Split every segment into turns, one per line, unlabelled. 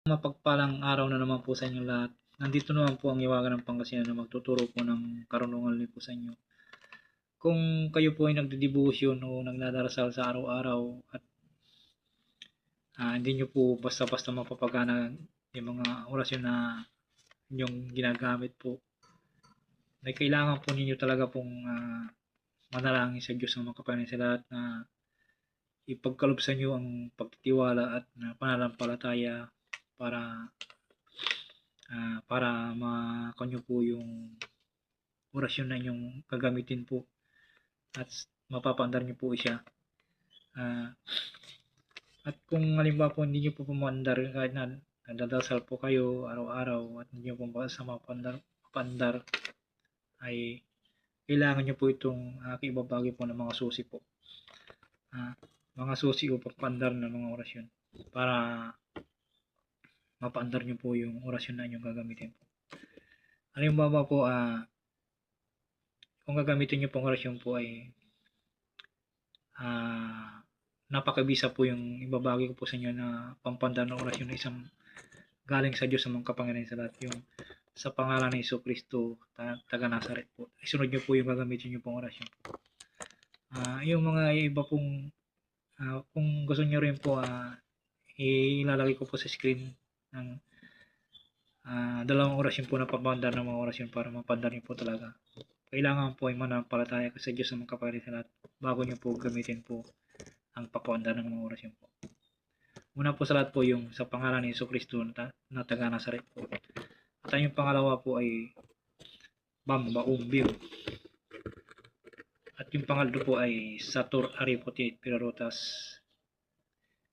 Mapagpalang araw na naman po sa inyo lahat. Nandito naman po ang Iwagan ng Pangasinan na magtuturo po ng karunungan po sa inyo. Kung kayo po ay nagdedebosyon o nagdadarasal sa araw-araw at hindi nyo po basta-basta mapapagana yung mga orasyon na inyong ginagamit po, may kailangan po ninyo talaga pong manalangin sa Diyos ng makapangyarihan sa lahat na ipagkaloob sa inyo ang pagtitiwala at pananampalataya para makanyo po yung orasyon na inyong gagamitin po at mapapandar nyo po siya. At kung halimbawa po hindi nyo po pumandar kahit na nagdadasal po kayo araw-araw at hindi nyo po basta mapandar, ay kailangan nyo po itong ibabagi po ng mga susi po. Mga susi o pagpandar ng mga orasyon para mapaandar nyo po yung orasyon na inyong gagamitin po. Halimbawa po, kung gagamitin nyo pong orasyon po ay napakabisa po yung ibabagi ko po sa inyo na pampandar ng orasyon na isang galing sa Diyos sa mga kapangyarihan sa lahat, yung sa pangalan ni Jesucristo, taga Nazaret po. Isunod nyo po yung gagamitin nyo pong orasyon. Yung mga iba pong kung gusto nyo rin po, ilalagay ko po sa screen ng dalawang orasyon po na pampandar ng mga orasyon para mapandar nyo po talaga. Kailangan po ay manampalataya sa Diyos sa mga kapangyarihan sa lahat bago nyo po gamitin po ang pagpapandar ng mga orasyon po. Una po sa lahat po yung sa pangalan ni Jesucristo na taga Nazaret po. At yung pangalawa po ay Bamba Umbio. At yung pangatlo po ay Satur Aripotit Pirotas.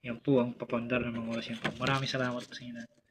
Yan po ang papandar ng mga orasyon po. Maraming salamat po sa inyo.